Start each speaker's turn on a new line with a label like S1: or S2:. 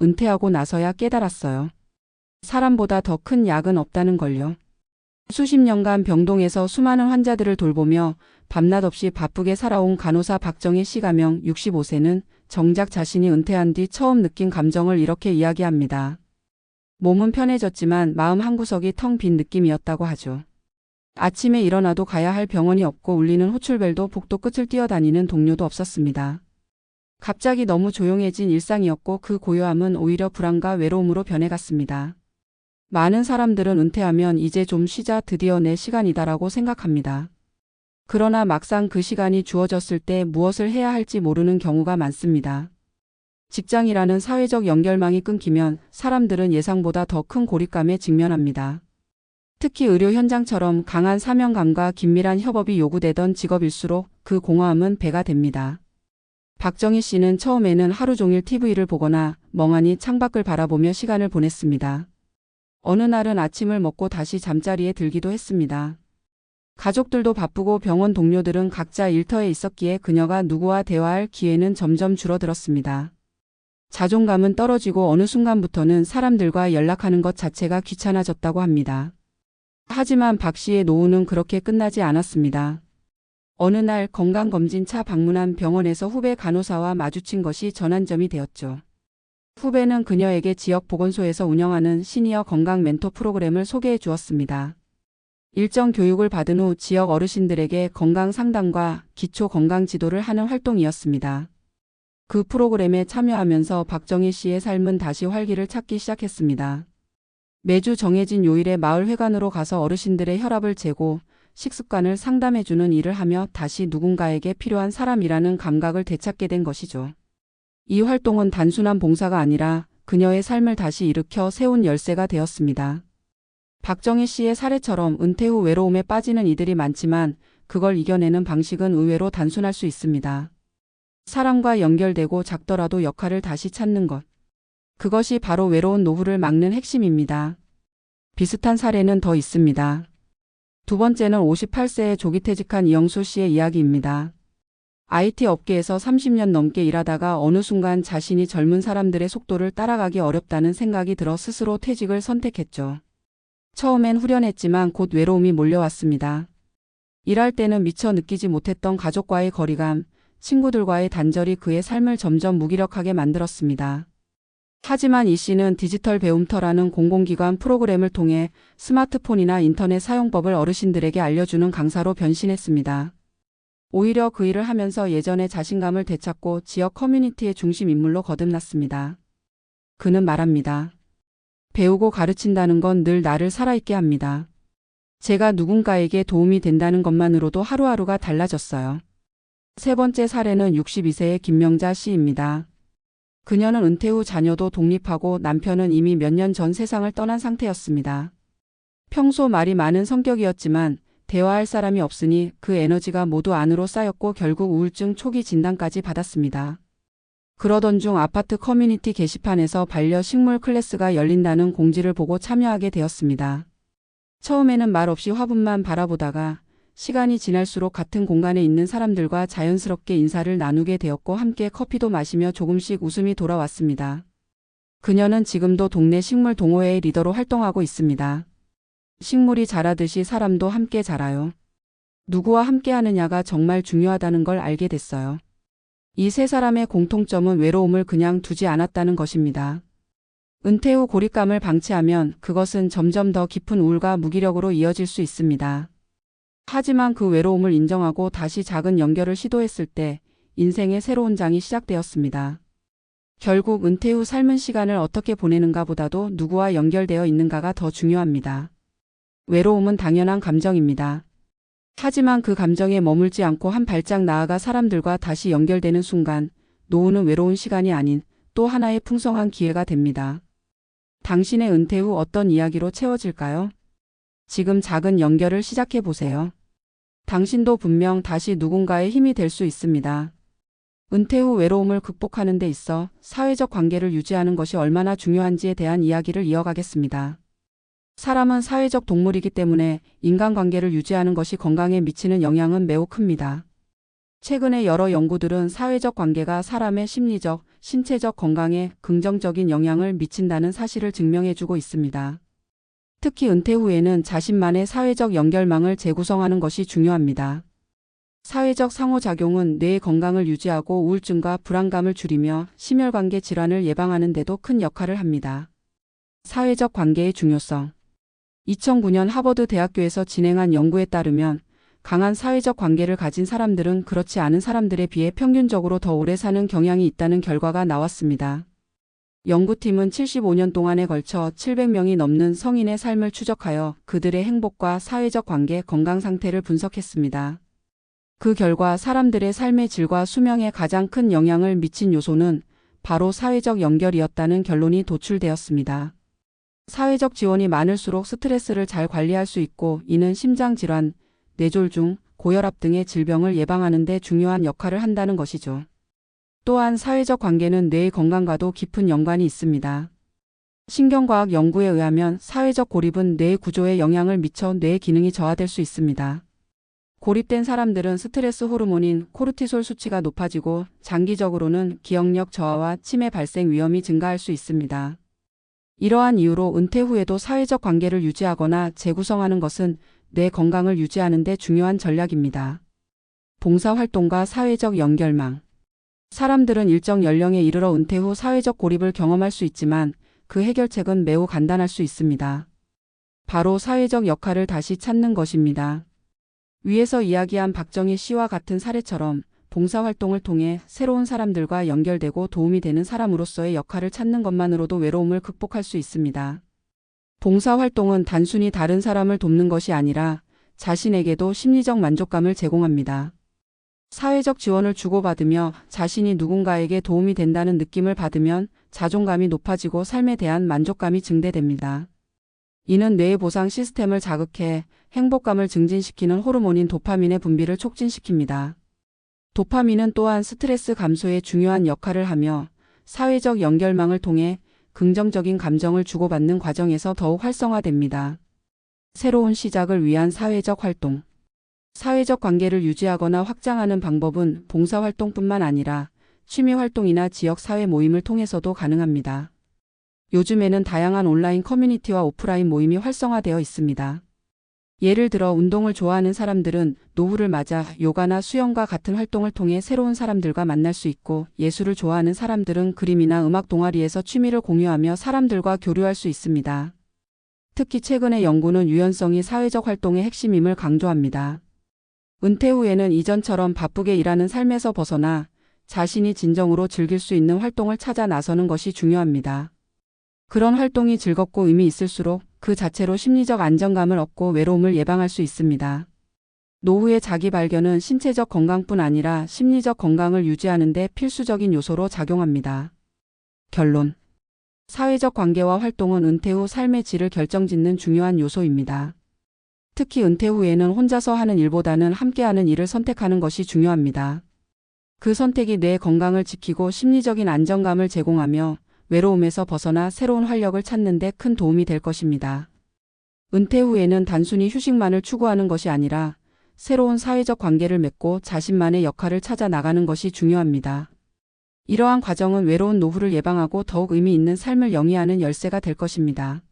S1: 은퇴하고 나서야 깨달았어요. 사람보다 더 큰 약은 없다는 걸요. 수십 년간 병동에서 수많은 환자들을 돌보며 밤낮 없이 바쁘게 살아온 간호사 박정희 씨 가명 65세는 정작 자신이 은퇴한 뒤 처음 느낀 감정을 이렇게 이야기합니다. 몸은 편해졌지만 마음 한구석이 텅 빈 느낌이었다고 하죠. 아침에 일어나도 가야 할 병원이 없고 울리는 호출벨도 복도 끝을 뛰어다니는 동료도 없었습니다. 갑자기 너무 조용해진 일상이었고 그 고요함은 오히려 불안과 외로움으로 변해갔습니다. 많은 사람들은 은퇴하면 이제 좀 쉬자, 드디어 내 시간이다라고 생각합니다. 그러나 막상 그 시간이 주어졌을 때 무엇을 해야 할지 모르는 경우가 많습니다. 직장이라는 사회적 연결망이 끊기면 사람들은 예상보다 더 큰 고립감에 직면합니다. 특히 의료 현장처럼 강한 사명감과 긴밀한 협업이 요구되던 직업일수록 그 공허함은 배가 됩니다. 박정희 씨는 처음에는 하루 종일 TV를 보거나 멍하니 창밖을 바라보며 시간을 보냈습니다. 어느 날은 아침을 먹고 다시 잠자리에 들기도 했습니다. 가족들도 바쁘고 병원 동료들은 각자 일터에 있었기에 그녀가 누구와 대화할 기회는 점점 줄어들었습니다. 자존감은 떨어지고 어느 순간부터는 사람들과 연락하는 것 자체가 귀찮아졌다고 합니다. 하지만 박 씨의 노후는 그렇게 끝나지 않았습니다. 어느 날 건강검진차 방문한 병원에서 후배 간호사와 마주친 것이 전환점이 되었죠. 후배는 그녀에게 지역 보건소에서 운영하는 시니어 건강 멘토 프로그램을 소개해 주었습니다. 일정 교육을 받은 후 지역 어르신들에게 건강 상담과 기초 건강 지도를 하는 활동이었습니다. 그 프로그램에 참여하면서 박정희 씨의 삶은 다시 활기를 찾기 시작했습니다. 매주 정해진 요일에 마을 회관으로 가서 어르신들의 혈압을 재고 식습관을 상담해주는 일을 하며 다시 누군가에게 필요한 사람이라는 감각을 되찾게 된 것이죠. 이 활동은 단순한 봉사가 아니라 그녀의 삶을 다시 일으켜 세운 열쇠가 되었습니다. 박정희 씨의 사례처럼 은퇴 후 외로움에 빠지는 이들이 많지만 그걸 이겨내는 방식은 의외로 단순할 수 있습니다. 사람과 연결되고 작더라도 역할을 다시 찾는 것. 그것이 바로 외로운 노후를 막는 핵심입니다. 비슷한 사례는 더 있습니다. 두 번째는 58세에 조기퇴직한 이영수 씨의 이야기입니다. IT 업계에서 30년 넘게 일하다가 어느 순간 자신이 젊은 사람들의 속도를 따라가기 어렵다는 생각이 들어 스스로 퇴직을 선택했죠. 처음엔 후련했지만 곧 외로움이 몰려왔습니다. 일할 때는 미처 느끼지 못했던 가족과의 거리감, 친구들과의 단절이 그의 삶을 점점 무기력하게 만들었습니다. 하지만 이 씨는 디지털 배움터라는 공공기관 프로그램을 통해 스마트폰이나 인터넷 사용법을 어르신들에게 알려주는 강사로 변신했습니다. 오히려 그 일을 하면서 예전의 자신감을 되찾고 지역 커뮤니티의 중심 인물로 거듭났습니다. 그는 말합니다. 배우고 가르친다는 건 늘 나를 살아있게 합니다. 제가 누군가에게 도움이 된다는 것만으로도 하루하루가 달라졌어요. 세 번째 사례는 62세의 김명자 씨입니다. 그녀는 은퇴 후 자녀도 독립하고 남편은 이미 몇 년 전 세상을 떠난 상태였습니다. 평소 말이 많은 성격이었지만 대화할 사람이 없으니 그 에너지가 모두 안으로 쌓였고 결국 우울증 초기 진단까지 받았습니다. 그러던 중 아파트 커뮤니티 게시판에서 반려식물 클래스가 열린다는 공지를 보고 참여하게 되었습니다. 처음에는 말 없이 화분만 바라보다가 시간이 지날수록 같은 공간에 있는 사람들과 자연스럽게 인사를 나누게 되었고 함께 커피도 마시며 조금씩 웃음이 돌아왔습니다. 그녀는 지금도 동네 식물 동호회의 리더로 활동하고 있습니다. 식물이 자라듯이 사람도 함께 자라요. 누구와 함께 하느냐가 정말 중요하다는 걸 알게 됐어요. 이 세 사람의 공통점은 외로움을 그냥 두지 않았다는 것입니다. 은퇴 후 고립감을 방치하면 그것은 점점 더 깊은 우울과 무기력으로 이어질 수 있습니다. 하지만 그 외로움을 인정하고 다시 작은 연결을 시도했을 때 인생의 새로운 장이 시작되었습니다. 결국 은퇴 후 삶은 시간을 어떻게 보내는가 보다도 누구와 연결되어 있는가가 더 중요합니다. 외로움은 당연한 감정입니다. 하지만 그 감정에 머물지 않고 한 발짝 나아가 사람들과 다시 연결되는 순간 노후는 외로운 시간이 아닌 또 하나의 풍성한 기회가 됩니다. 당신의 은퇴 후 어떤 이야기로 채워질까요? 지금 작은 연결을 시작해 보세요. 당신도 분명 다시 누군가의 힘이 될 수 있습니다. 은퇴 후 외로움을 극복하는 데 있어 사회적 관계를 유지하는 것이 얼마나 중요한지에 대한 이야기를 이어가겠습니다. 사람은 사회적 동물이기 때문에 인간관계를 유지하는 것이 건강에 미치는 영향은 매우 큽니다. 최근에 여러 연구들은 사회적 관계가 사람의 심리적, 신체적 건강에 긍정적인 영향을 미친다는 사실을 증명해주고 있습니다. 특히 은퇴 후에는 자신만의 사회적 연결망을 재구성하는 것이 중요합니다. 사회적 상호작용은 뇌의 건강을 유지하고 우울증과 불안감을 줄이며 심혈관계 질환을 예방하는 데도 큰 역할을 합니다. 사회적 관계의 중요성. 2009년 하버드 대학교에서 진행한 연구에 따르면 강한 사회적 관계를 가진 사람들은 그렇지 않은 사람들에 비해 평균적으로 더 오래 사는 경향이 있다는 결과가 나왔습니다. 연구팀은 75년 동안에 걸쳐 700명이 넘는 성인의 삶을 추적하여 그들의 행복과 사회적 관계 건강 상태를 분석했습니다. 그 결과 사람들의 삶의 질과 수명에 가장 큰 영향을 미친 요소는 바로 사회적 연결이었다는 결론이 도출되었습니다. 사회적 지원이 많을수록 스트레스를 잘 관리할 수 있고 이는 심장질환, 뇌졸중, 고혈압 등의 질병을 예방하는 데 중요한 역할을 한다는 것이죠. 또한 사회적 관계는 뇌의 건강과도 깊은 연관이 있습니다. 신경과학 연구에 의하면 사회적 고립은 뇌의 구조에 영향을 미쳐 뇌의 기능이 저하될 수 있습니다. 고립된 사람들은 스트레스 호르몬인 코르티솔 수치가 높아지고 장기적으로는 기억력 저하와 치매 발생 위험이 증가할 수 있습니다. 이러한 이유로 은퇴 후에도 사회적 관계를 유지하거나 재구성하는 것은 뇌 건강을 유지하는 데 중요한 전략입니다. 봉사활동과 사회적 연결망. 사람들은 일정 연령에 이르러 은퇴 후 사회적 고립을 경험할 수 있지만 그 해결책은 매우 간단할 수 있습니다. 바로 사회적 역할을 다시 찾는 것입니다. 위에서 이야기한 박정희 씨와 같은 사례처럼 봉사활동을 통해 새로운 사람들과 연결되고 도움이 되는 사람으로서의 역할을 찾는 것만으로도 외로움을 극복할 수 있습니다. 봉사활동은 단순히 다른 사람을 돕는 것이 아니라 자신에게도 심리적 만족감을 제공합니다. 사회적 지원을 주고받으며 자신이 누군가에게 도움이 된다는 느낌을 받으면 자존감이 높아지고 삶에 대한 만족감이 증대됩니다. 이는 뇌의 보상 시스템을 자극해 행복감을 증진시키는 호르몬인 도파민의 분비를 촉진시킵니다. 도파민은 또한 스트레스 감소에 중요한 역할을 하며 사회적 연결망을 통해 긍정적인 감정을 주고받는 과정에서 더욱 활성화됩니다. 새로운 시작을 위한 사회적 활동. 사회적 관계를 유지하거나 확장하는 방법은 봉사활동뿐만 아니라 취미활동이나 지역사회 모임을 통해서도 가능합니다. 요즘에는 다양한 온라인 커뮤니티와 오프라인 모임이 활성화되어 있습니다. 예를 들어 운동을 좋아하는 사람들은 노후를 맞아 요가나 수영과 같은 활동을 통해 새로운 사람들과 만날 수 있고 예술을 좋아하는 사람들은 그림이나 음악 동아리에서 취미를 공유하며 사람들과 교류할 수 있습니다. 특히 최근의 연구는 유연성이 사회적 활동의 핵심임을 강조합니다. 은퇴 후에는 이전처럼 바쁘게 일하는 삶에서 벗어나 자신이 진정으로 즐길 수 있는 활동을 찾아 나서는 것이 중요합니다. 그런 활동이 즐겁고 의미 있을수록 그 자체로 심리적 안정감을 얻고 외로움을 예방할 수 있습니다. 노후의 자기 발견은 신체적 건강뿐 아니라 심리적 건강을 유지하는 데 필수적인 요소로 작용합니다. 결론. 사회적 관계와 활동은 은퇴 후 삶의 질을 결정짓는 중요한 요소입니다. 특히 은퇴 후에는 혼자서 하는 일보다는 함께하는 일을 선택하는 것이 중요합니다. 그 선택이 뇌 건강을 지키고 심리적인 안정감을 제공하며 외로움에서 벗어나 새로운 활력을 찾는 데 큰 도움이 될 것입니다. 은퇴 후에는 단순히 휴식만을 추구하는 것이 아니라 새로운 사회적 관계를 맺고 자신만의 역할을 찾아 나가는 것이 중요합니다. 이러한 과정은 외로운 노후를 예방하고 더욱 의미 있는 삶을 영위하는 열쇠가 될 것입니다.